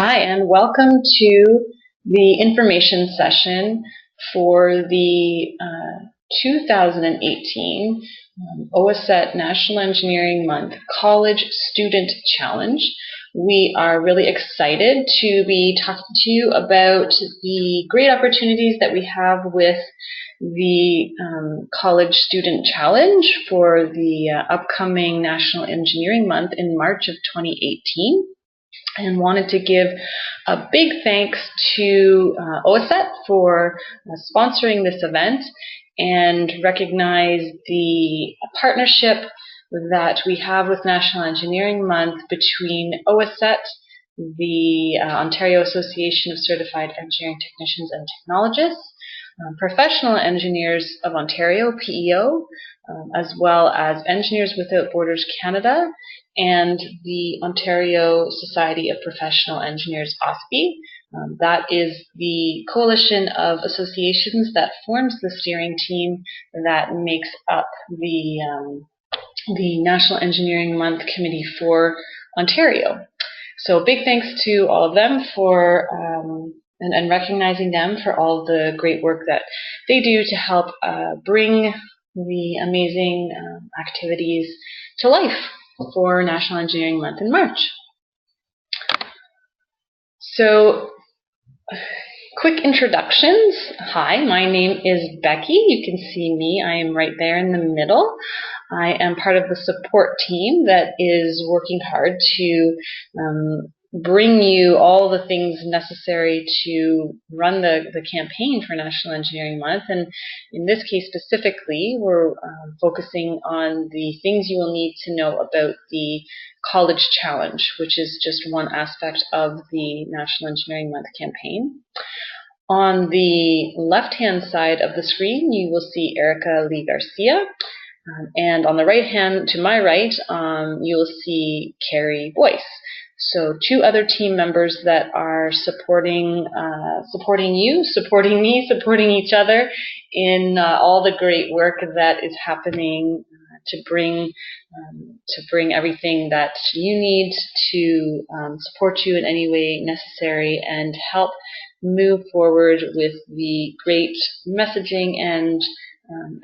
Hi, and welcome to the information session for the 2018 OACETT National Engineering Month College Student Challenge. We are really excited to be talking to you about the great opportunities that we have with the College Student Challenge for the upcoming National Engineering Month in March of 2018. And wanted to give a big thanks to OACETT for sponsoring this event and recognize the partnership that we have with National Engineering Month between OACETT, the Ontario Association of Certified Engineering Technicians and Technologists, Professional Engineers of Ontario, PEO, as well as Engineers Without Borders Canada, and the Ontario Society of Professional Engineers, OSPE. That is the coalition of associations that forms the steering team that makes up the National Engineering Month Committee for Ontario. So big thanks to all of them for and recognizing them for all the great work that they do to help bring the amazing activities to life for National Engineering Month in March. So, quick introductions. Hi, my name is Becky. You can see me. I am right there in the middle. I am part of the support team that is working hard to bring you all the things necessary to run the campaign for National Engineering Month. And in this case specifically, we're focusing on the things you will need to know about the College Challenge, which is just one aspect of the National Engineering Month campaign. On the left-hand side of the screen, you will see Erica Lee Garcia. And on the right hand, to my right, you will see Carrie Boyce. So two other team members that are supporting you, supporting me, supporting each other in all the great work that is happening to bring everything that you need to support you in any way necessary and help move forward with the great messaging and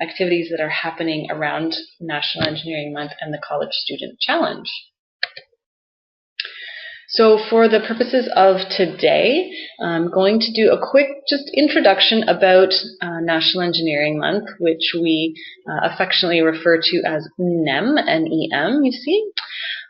activities that are happening around National Engineering Month and the College Student Challenge. So for the purposes of today, I'm going to do a quick just introduction about National Engineering Month, which we affectionately refer to as NEM, N-E-M, you see.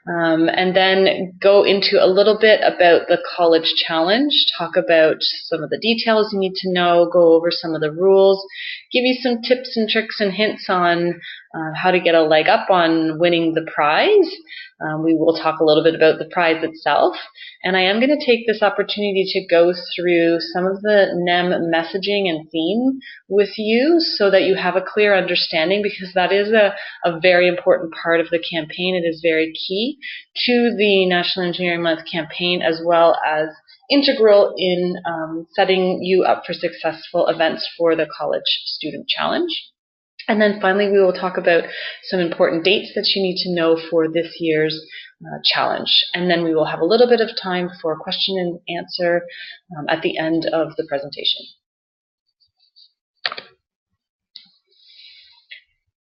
And then go into a little bit about the College Challenge, talk about some of the details you need to know, go over some of the rules, give you some tips and tricks and hints on how to get a leg up on winning the prize. We will talk a little bit about the prize itself, and I am going to take this opportunity to go through some of the NEM messaging and theme with you so that you have a clear understanding, because that is a very important part of the campaign. It is very key to the National Engineering Month campaign, as well as integral in setting you up for successful events for the College Student Challenge. And then finally, we will talk about some important dates that you need to know for this year's challenge. And then we will have a little bit of time for question and answer at the end of the presentation.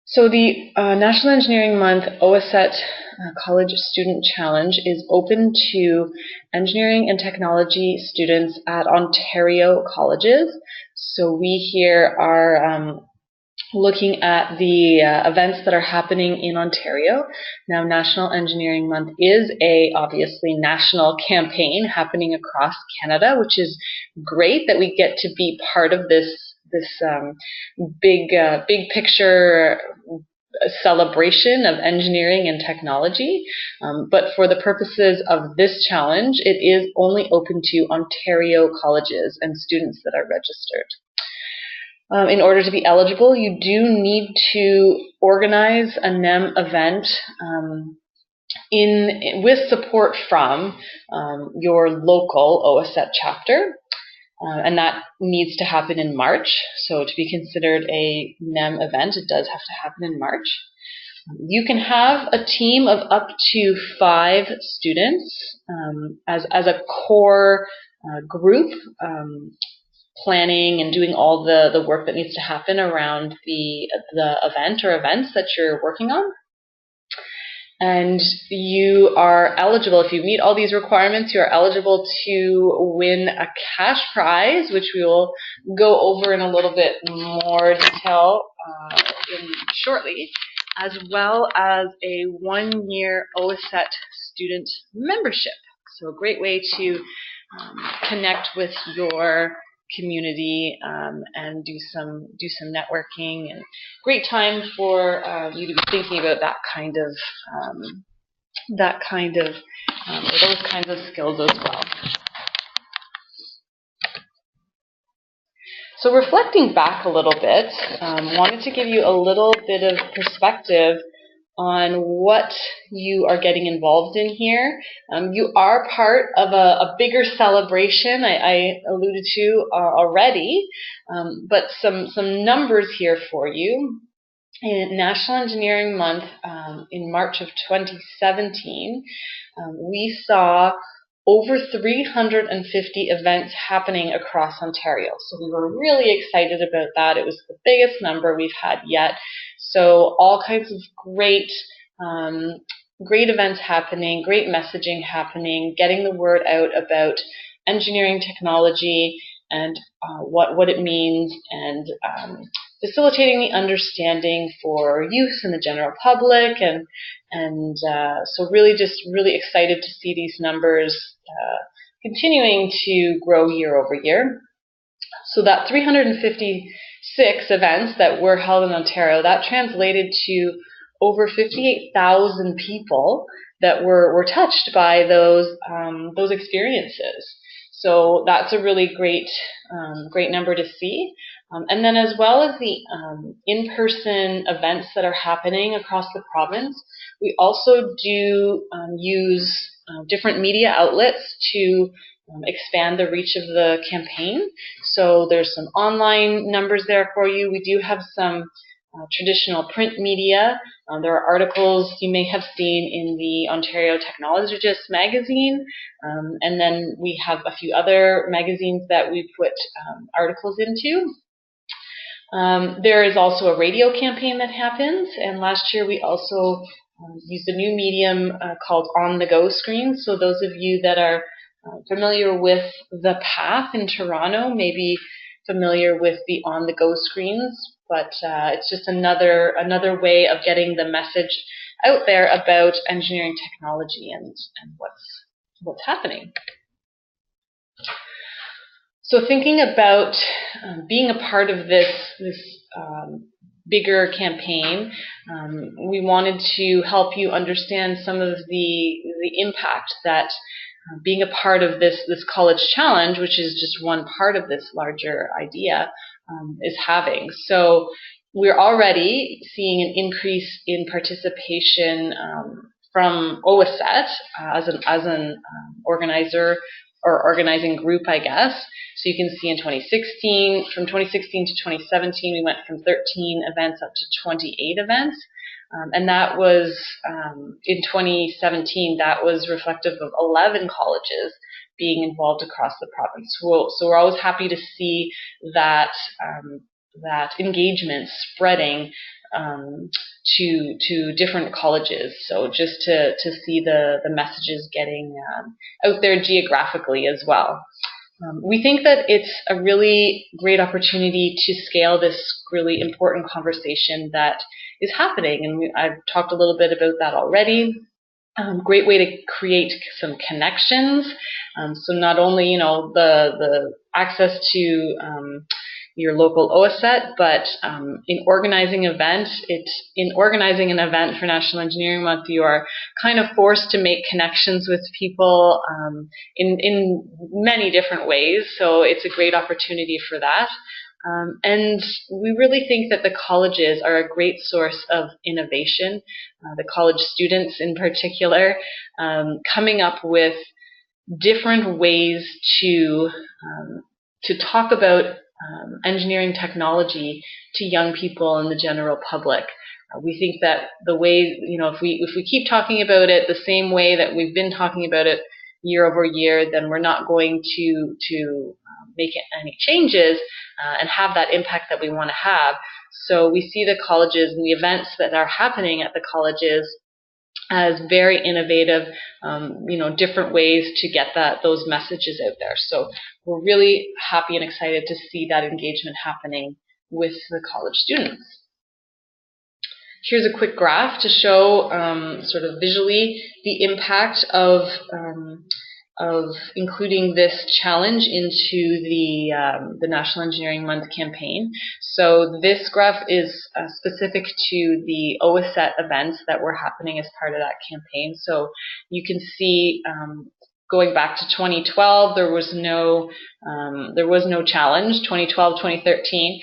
So the National Engineering Month OACETT College Student Challenge is open to engineering and technology students at Ontario colleges. So we here are looking at the events that are happening in Ontario. Now, National Engineering Month is a obviously national campaign happening across Canada, which is great that we get to be part of this big picture celebration of engineering and technology. But for the purposes of this challenge, it is only open to Ontario colleges and students that are registered. In order to be eligible, you do need to organize a NEM event with support from your local OACETT chapter, and that needs to happen in March. So to be considered a NEM event, it does have to happen in March. You can have a team of up to 5 students as a core group, planning and doing all the work that needs to happen around the event or events that you're working on. And you are eligible, if you meet all these requirements, you are eligible to win a cash prize, which we will go over in a little bit more detail shortly, as well as a 1-year OACETT student membership. So a great way to connect with your community and do some networking, and great time for you to be thinking about that kind of or those kinds of skills as well. So reflecting back a little bit, wanted to give you a little bit of perspective on what you are getting involved in here. You are part of a bigger celebration I alluded to already, but some numbers here for you. In National Engineering Month in March of 2017, we saw over 350 events happening across Ontario. So we were really excited about that. It was the biggest number we've had yet. So all kinds of great events happening, great messaging happening, getting the word out about engineering technology and what it means, and facilitating the understanding for youth and the general public, and so really excited to see these numbers continuing to grow year over year. So that 356 events that were held in Ontario, that translated to over 58,000 people that were touched by those experiences. So that's a really great number to see. And then as well as the in-person events that are happening across the province, we also do use different media outlets to expand the reach of the campaign. So there's some online numbers there for you. We do have some traditional print media. There are articles you may have seen in the Ontario Technologist magazine, and then we have a few other magazines that we put articles into. There is also a radio campaign that happens, and last year we also used a new medium called on-the-go screens. So those of you that are familiar with the Path in Toronto may be familiar with the on-the-go screens, but it's just another way of getting the message out there about engineering technology and what's happening. So thinking about being a part of this bigger campaign, we wanted to help you understand some of the impact that being a part of this college challenge, which is just one part of this larger idea, is having. So we're already seeing an increase in participation from OACETT as an organizer or organizing group, I guess. So you can see in 2016, from 2016 to 2017, we went from 13 events up to 28 events. And that was, in 2017, that was reflective of 11 colleges being involved across the province. So we're always happy to see that engagement spreading to different colleges. So just to see the messages getting out there geographically as well. We think that it's a really great opportunity to scale this really important conversation that is happening, and I've talked a little bit about that already. Great way to create some connections. So not only the access to your local OACETT, but in organizing an event for National Engineering Month, you are kind of forced to make connections with people in many different ways. So it's a great opportunity for that. And we really think that the colleges are a great source of innovation, the college students in particular, coming up with different ways to talk about engineering technology to young people and the general public. We think that the way, if we keep talking about it the same way that we've been talking about it year over year, then we're not going to make any changes and have that impact that we want to have. So we see the colleges and the events that are happening at the colleges as very innovative, different ways to get those messages out there. So we're really happy and excited to see that engagement happening with the college students. Here's a quick graph to show sort of visually the impact of including this challenge into the National Engineering Month campaign. So this graph is specific to the OACETT events that were happening as part of that campaign. So you can see going back to 2012, there was no challenge. 2012, 2013.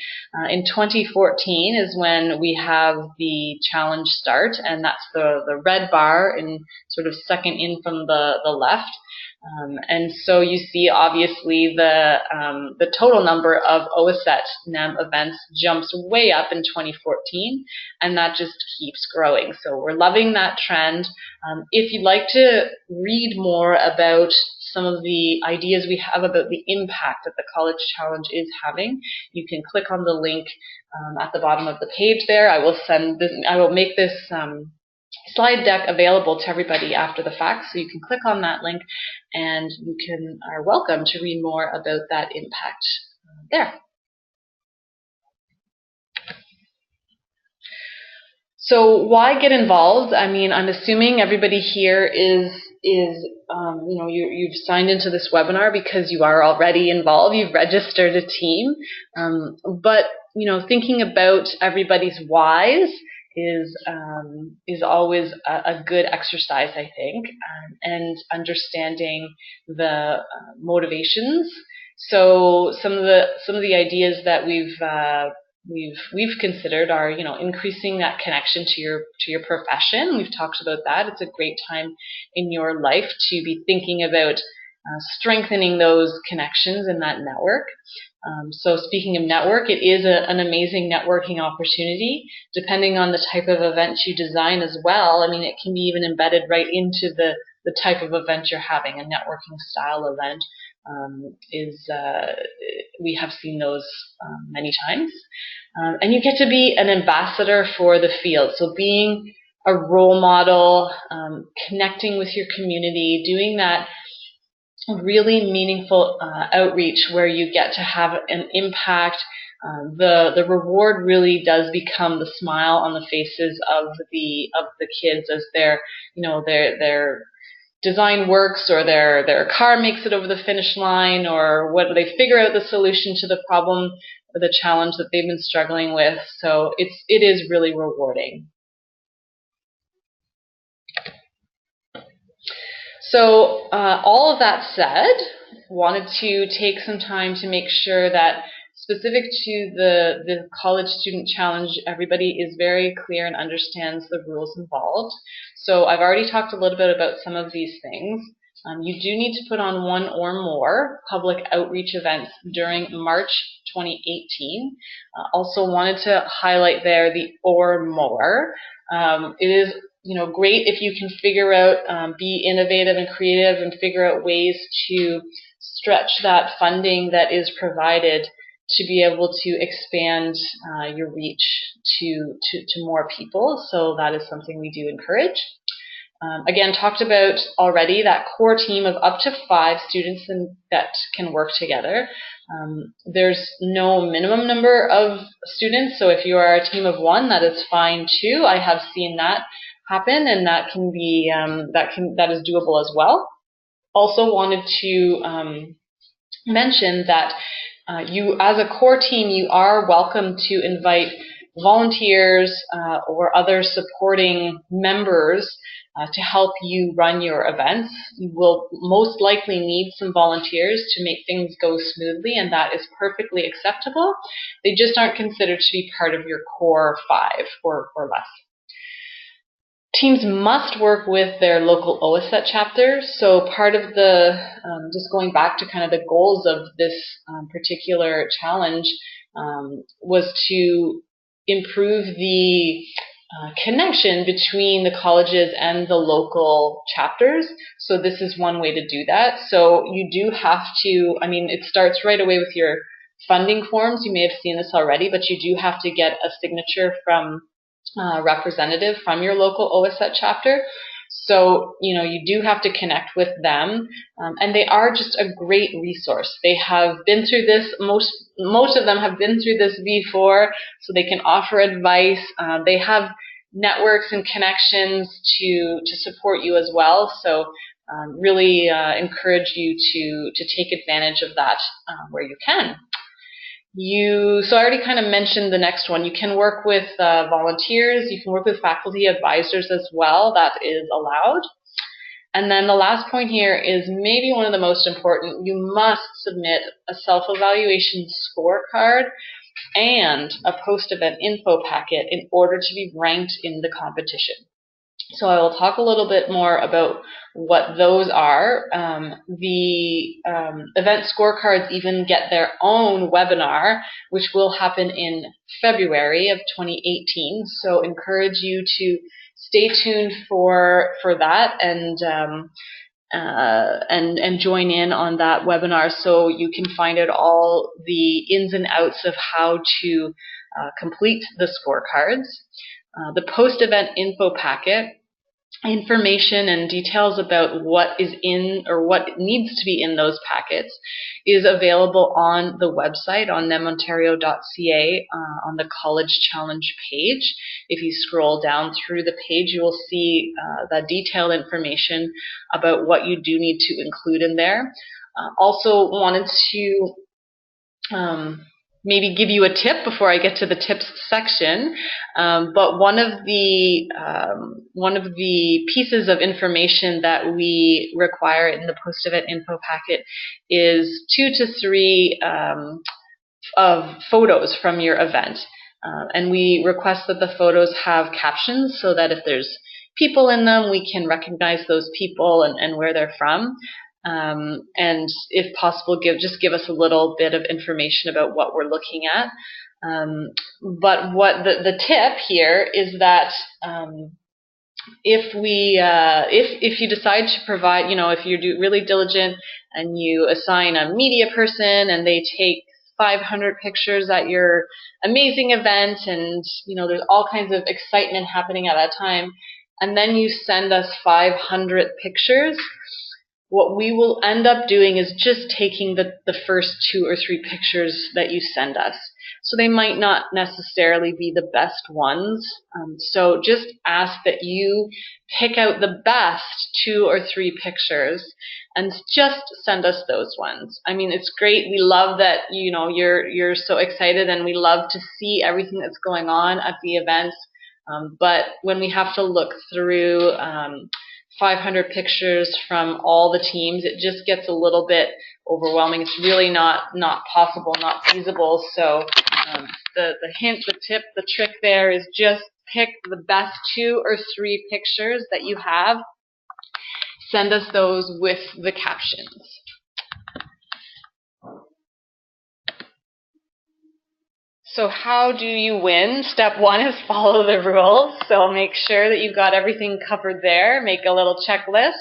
In 2014 is when we have the challenge start, and that's the red bar in sort of second in from the left. And so you see, obviously, the total number of OACETT NEM events jumps way up in 2014, and that just keeps growing. So we're loving that trend. If you'd like to read more about some of the ideas we have about the impact that the College Challenge is having, you can click on the link at the bottom of the page there. I will make this slide deck available to everybody after the fact, so you can click on that link and you are welcome to read more about that impact there. So why get involved? I mean, I'm assuming everybody here is you've signed into this webinar because you are already involved. You've registered a team, but thinking about everybody's whys is always a good exercise, I think, and understanding the motivations. So some of the ideas that we've considered are increasing that connection to your profession. We've talked about that. It's a great time in your life to be thinking about strengthening those connections in that network. So speaking of network, it is an amazing networking opportunity, depending on the type of event you design as well. I mean, it can be even embedded right into the type of event you're having. A networking style event we have seen those many times. And you get to be an ambassador for the field. So being a role model, connecting with your community, doing that really meaningful outreach where you get to have an impact. The reward really does become the smile on the faces of the kids as their design works, or their car makes it over the finish line, or what they figure out the solution to the problem or the challenge that they've been struggling with. So it is really rewarding. So all of that said, wanted to take some time to make sure that specific to the College Student Challenge, everybody is very clear and understands the rules involved. So I've already talked a little bit about some of these things. You do need to put on one or more public outreach events during March 2018. Also wanted to highlight there the or more. It is great if you can figure out, be innovative and creative and figure out ways to stretch that funding that is provided to be able to expand your reach to more people. So that is something we do encourage. Again, talked about already that core team of up to 5 students that can work together. There's no minimum number of students, so if you are a team of 1, that is fine too. I have seen that happen, and that can be that is doable as well. Also wanted to mention that you, as a core team, you are welcome to invite volunteers or other supporting members to help you run your events. You will most likely need some volunteers to make things go smoothly, and that is perfectly acceptable. They just aren't considered to be part of your core 5 or less. Teams must work with their local OACETT chapters. So part of the, just going back to kind of the goals of this particular challenge was to improve the connection between the colleges and the local chapters. So this is one way to do that. So you do have to, I mean, it starts right away with your funding forms. You may have seen this already, but you do have to get a signature from a representative from your local OACETT chapter. So, you do have to connect with them, and they are just a great resource. They have been through this, most of them have been through this before, so they can offer advice. They have networks and connections to support you as well. So really encourage you to take advantage of that where you can. So I already kind of mentioned the next one. You can work with volunteers. You can work with faculty advisors as well. That is allowed. And then the last point here is maybe one of the most important. You must submit a self-evaluation scorecard and a post-event info packet in order to be ranked in the competition. So I will talk a little bit more about what those are. The event scorecards even get their own webinar, which will happen in February of 2018. So encourage you to stay tuned for that and join in on that webinar so you can find out all the ins and outs of how to complete the scorecards. The post-event info packet, information and details about what is in or what needs to be in those packets is available on the website on nemontario.ca on the College Challenge page. If you scroll down through the page, you will see the detailed information about what you do need to include in there. Also wanted to maybe give you a tip before I get to the tips section. But one of the pieces of information that we require in the post-event info packet is 2 to 3 of photos from your event. And we request that the photos have captions so that if there's people in them, we can recognize those people and where they're from. And if possible, give us a little bit of information about what we're looking at. But what the tip here is that if you decide to provide, if you're really diligent and you assign a media person and they take 500 pictures at your amazing event, and there's all kinds of excitement happening at that time, and then you send us 500 pictures. What we will end up doing is just taking the first 2 or 3 pictures that you send us. So they might not necessarily be the best ones. So just ask that you pick out the best 2 or 3 pictures and just send us those ones. I mean, it's great. We love that you're so excited, and we love to see everything that's going on at the events. But when we have to look through 500 pictures from all the teams, it just gets a little bit overwhelming. It's really not possible, not feasible. So the hint, the tip, the trick there is just pick the best 2 or 3 pictures that you have. Send us those with the captions. So how do you win? Step 1 is follow the rules. So make sure that you've got everything covered there. Make a little checklist.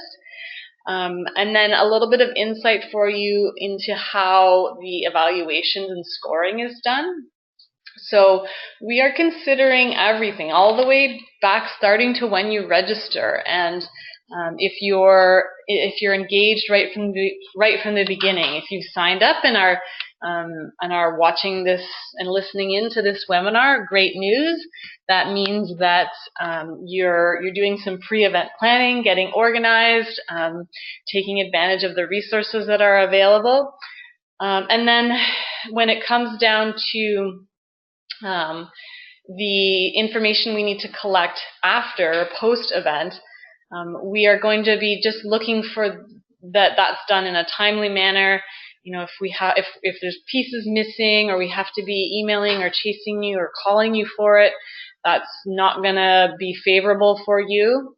And then a little bit of insight for you into how the evaluations and scoring is done. So we are considering everything, all the way back starting to when you register. And if you're engaged right from the beginning, if you've signed up and are watching this and listening into this webinar, great news. That means that you're doing some pre-event planning, getting organized, taking advantage of the resources that are available. And then when it comes down to the information we need to collect after post-event, we are going to be just looking for that's done in a timely manner. If there's pieces missing, or we have to be emailing or chasing you or calling you for it, that's not going to be favorable for you.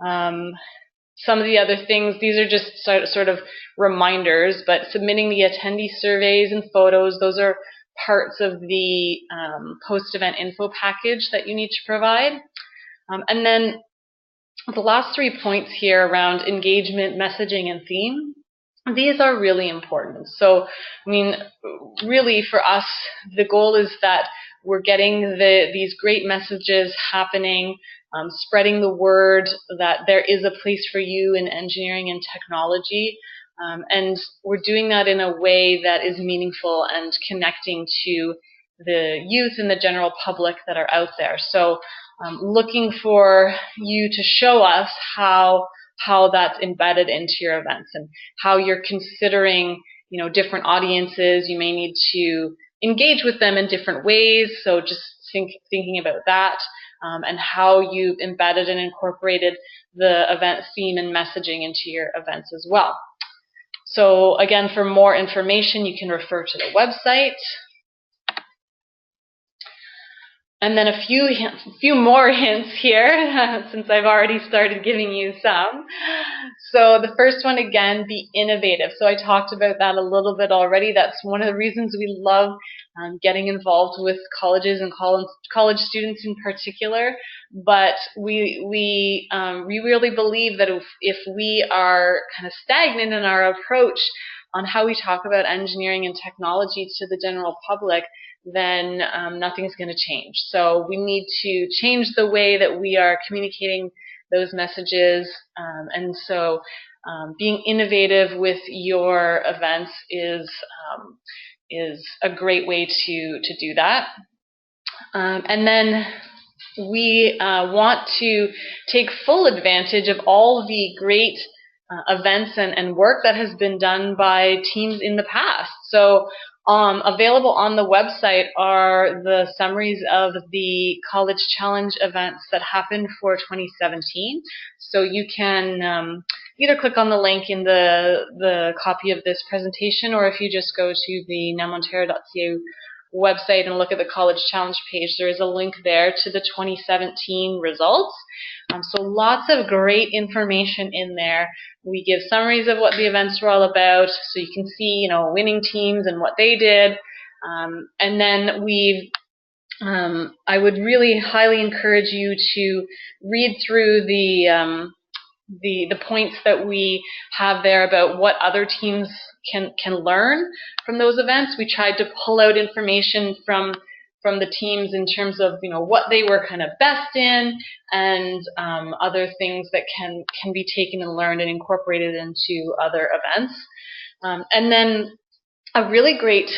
Some of the other things, these are just sort of reminders, but submitting the attendee surveys and photos, those are parts of the post-event info package that you need to provide. And then the last 3 points here around engagement, messaging, and theme, these are really important. So, I mean, really for us, the goal is that we're getting these great messages happening, spreading the word that there is a place for you in engineering and technology, and we're doing that in a way that is meaningful and connecting to the youth and the general public that are out there. So looking for you to show us how that's embedded into your events and how you're considering, different audiences. You may need to engage with them in different ways. So just thinking about that and how you've embedded and incorporated the event theme and messaging into your events as well. So again, for more information, you can refer to the website. And then a few more hints here, since I've already started giving you some. So the first one, again, be innovative. So I talked about that a little bit already. That's one of the reasons we love getting involved with colleges and college students in particular. But we really believe that if we are kind of stagnant in our approach on how we talk about engineering and technology to the general public, then nothing's going to change. So we need to change the way that we are communicating those messages. And so being innovative with your events is a great way to do that. And then we want to take full advantage of all the great events and work that has been done by teams in the past. So available on the website are the summaries of the College Challenge events that happened for 2017. So you can either click on the link in the copy of this presentation, or if you just go to the nemontario.ca website and look at the College Challenge page, there is a link there to the 2017 results. So lots of great information in there. We give summaries of what the events were all about, so you can see, winning teams and what they did. And then I would really highly encourage you to read through the points that we have there about what other teams can learn from those events. We tried to pull out information from the teams in terms of what they were kind of best in, and other things that can be taken and learned and incorporated into other events. And then a really great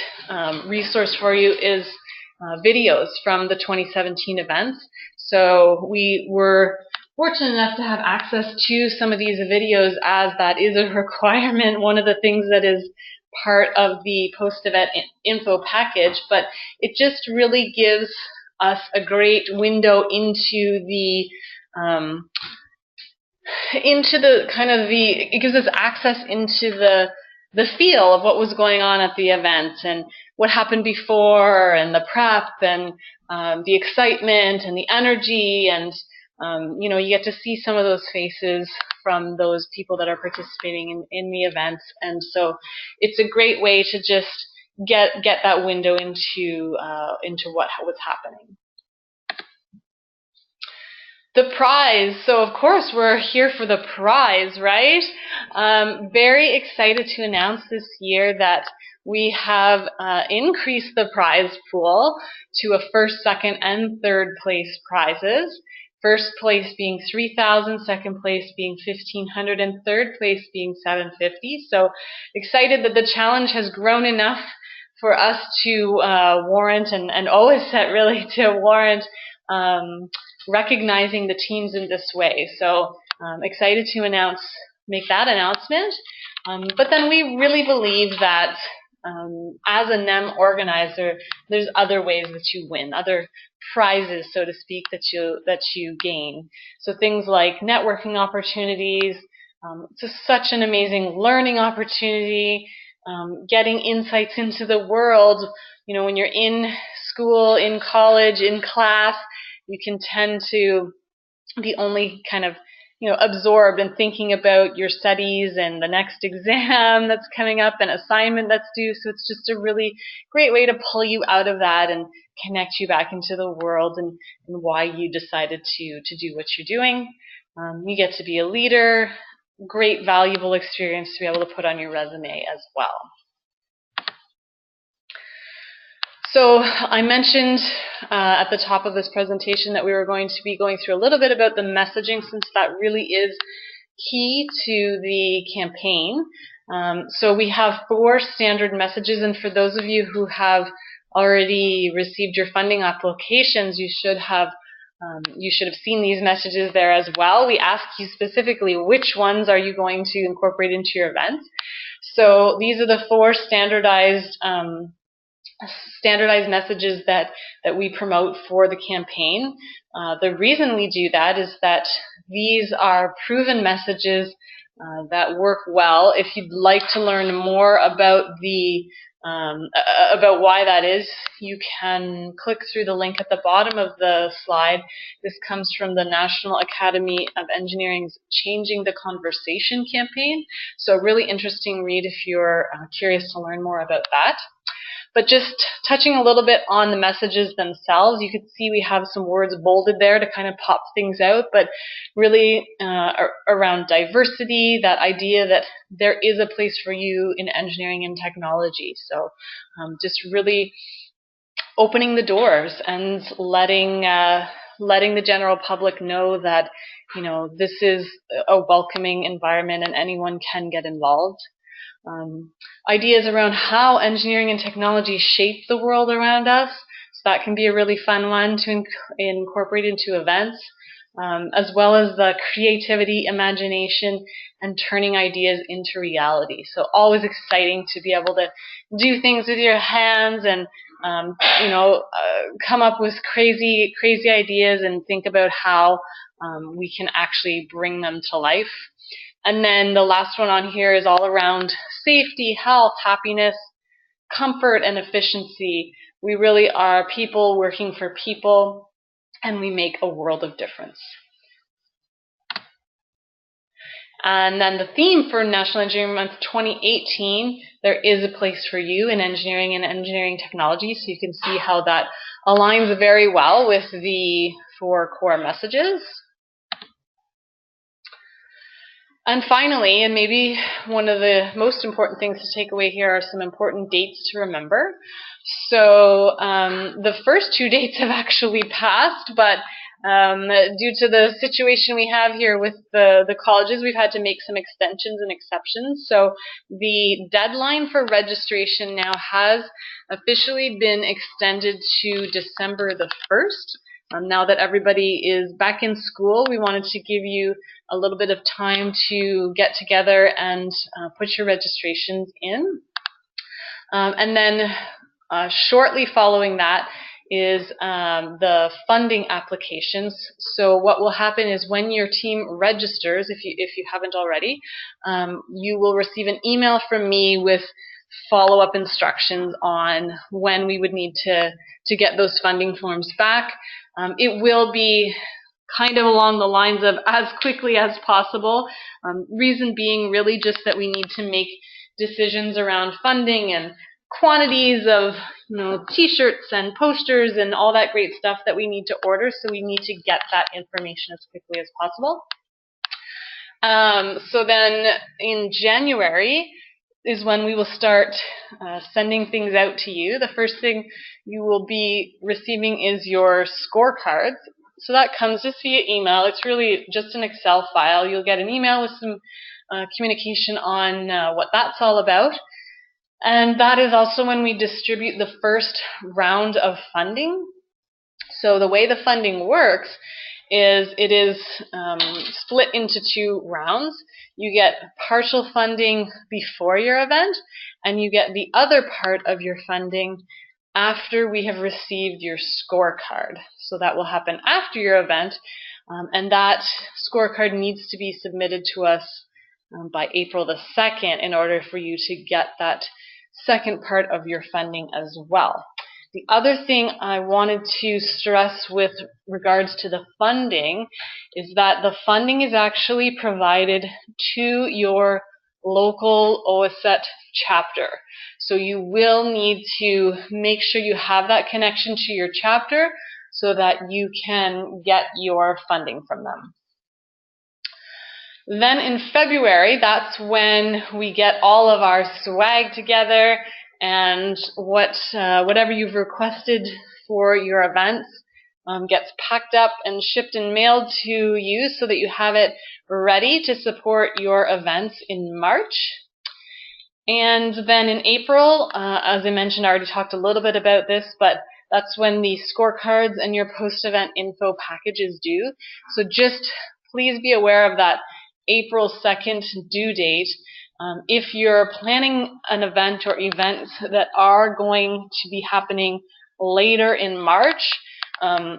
resource for you is videos from the 2017 events. So we were fortunate enough to have access to some of these videos, as that is a requirement, one of the things that is part of the post-event info package, but it just really gives us a great window into the it gives us access into the feel of what was going on at the event and what happened before, and the prep, and the excitement and the energy, and you get to see some of those faces from those people that are participating in the events. And so it's a great way to just get that window into what was happening. The prize. So of course we're here for the prize, right? Very excited to announce this year that we have increased the prize pool to a first, second, and third place prizes. First place being $3,000, second place being $1,500, and third place being $750. So excited that the challenge has grown enough for us to warrant, and OACETT really to warrant recognizing the teams in this way. So excited to make that announcement. But then we really believe that as a NEM organizer, there's other ways that you win, other prizes, so to speak, that you gain. So things like networking opportunities. It's just such an amazing learning opportunity. Getting insights into the world. When you're in school, in college, in class, you can tend to be only kind of absorbed and thinking about your studies and the next exam that's coming up and assignment that's due. So it's just a really great way to pull you out of that and connect you back into the world and why you decided to do what you're doing. You get to be a leader. Great, valuable experience to be able to put on your resume as well. So I mentioned at the top of this presentation that we were going to be going through a little bit about the messaging, since that really is key to the campaign. So we have 4 standard messages, and for those of you who have already received your funding applications, you should have seen these messages there as well. We ask you specifically which ones are you going to incorporate into your events. So these are the 4 standardized messages that we promote for the campaign. The reason we do that is that these are proven messages that work well. If you'd like to learn more about about why that is, you can click through the link at the bottom of the slide. This comes from the National Academy of Engineering's Changing the Conversation campaign. So a really interesting read if you're curious to learn more about that. But just touching a little bit on the messages themselves, you can see we have some words bolded there to kind of pop things out, but really around diversity, that idea that there is a place for you in engineering and technology. So just really opening the doors and letting the general public know that, this is a welcoming environment and anyone can get involved. Ideas around how engineering and technology shape the world around us. So that can be a really fun one to incorporate into events, as well as the creativity, imagination, and turning ideas into reality. So always exciting to be able to do things with your hands and come up with crazy ideas and think about how we can actually bring them to life. And then the last one on here is all around safety, health, happiness, comfort, and efficiency. We really are people working for people, and we make a world of difference. And then the theme for National Engineering Month 2018, there is a place for you in engineering and engineering technology. So you can see how that aligns very well with the 4 core messages. And finally, and maybe one of the most important things to take away here are some important dates to remember. So the first 2 dates have actually passed, but due to the situation we have here with the colleges, we've had to make some extensions and exceptions. So the deadline for registration now has officially been extended to December the 1st. Now that everybody is back in school, we wanted to give you a little bit of time to get together and put your registrations in. And then shortly following that is the funding applications. So what will happen is when your team registers, if you haven't already, you will receive an email from me with follow-up instructions on when we would need to get those funding forms back. It will be kind of along the lines of as quickly as possible. Reason being really just that we need to make decisions around funding and quantities of t-shirts and posters and all that great stuff that we need to order, so we need to get that information as quickly as possible. So then in January is when we will start sending things out to you. The first thing you will be receiving is your scorecards. So that comes just via email. It's really just an Excel file. You'll get an email with some communication on what that's all about. And that is also when we distribute the first round of funding. So the way the funding works is it is split into 2 rounds. You get partial funding before your event, and you get the other part of your funding after we have received your scorecard. So that will happen after your event, and that scorecard needs to be submitted to us by April the 2nd in order for you to get that second part of your funding as well. The other thing I wanted to stress with regards to the funding is that the funding is actually provided to your local OACETT chapter. So you will need to make sure you have that connection to your chapter so that you can get your funding from them. Then in February, that's when we get all of our swag together, and whatever you've requested for your events gets packed up and shipped and mailed to you so that you have it ready to support your events in March. And then in April, as I mentioned, I already talked a little bit about this, but that's when the scorecards and your post-event info package is due. So just please be aware of that April 2nd due date. If you're planning an event or events that are going to be happening later in March,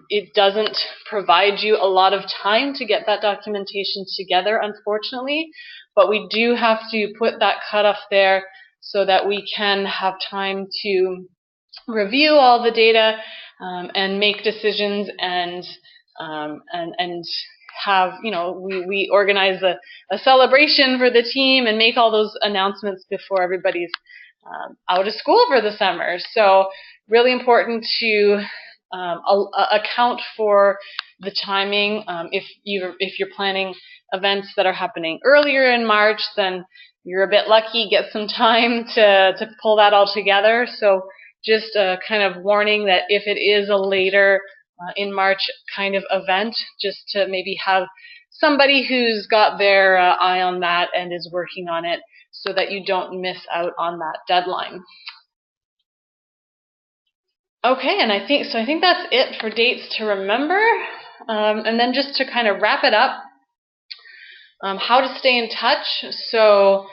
it doesn't provide you a lot of time to get that documentation together, unfortunately, but we do have to put that cutoff there so that we can have time to review all the data and make decisions and have, we organize a celebration for the team and make all those announcements before everybody's out of school for the summer. So really important to account for the timing. If you're planning events that are happening earlier in March, then you're a bit lucky, get some time to pull that all together. So just a kind of warning that if it is a later in March kind of event, just to maybe have somebody who's got their eye on that and is working on it so that you don't miss out on that deadline. Okay, and I think that's it for dates to remember. And then just to kind of wrap it up, how to stay in touch. So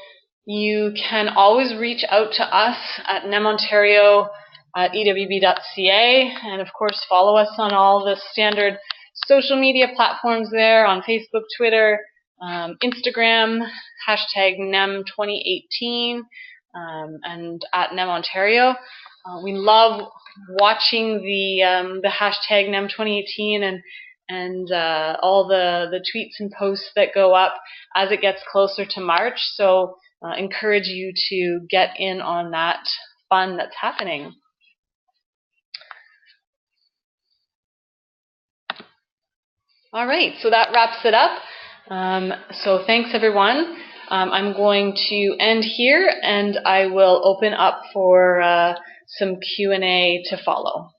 you can always reach out to us at NEM Ontario at ewb.ca, and of course follow us on all the standard social media platforms there on Facebook, Twitter, Instagram, hashtag NEM 2018, and at NEM Ontario. We love watching the hashtag NEM 2018 and all the tweets and posts that go up as it gets closer to March. So encourage you to get in on that fun that's happening. All right, so that wraps it up. So thanks, everyone. I'm going to end here, and I will open up for some Q&A to follow.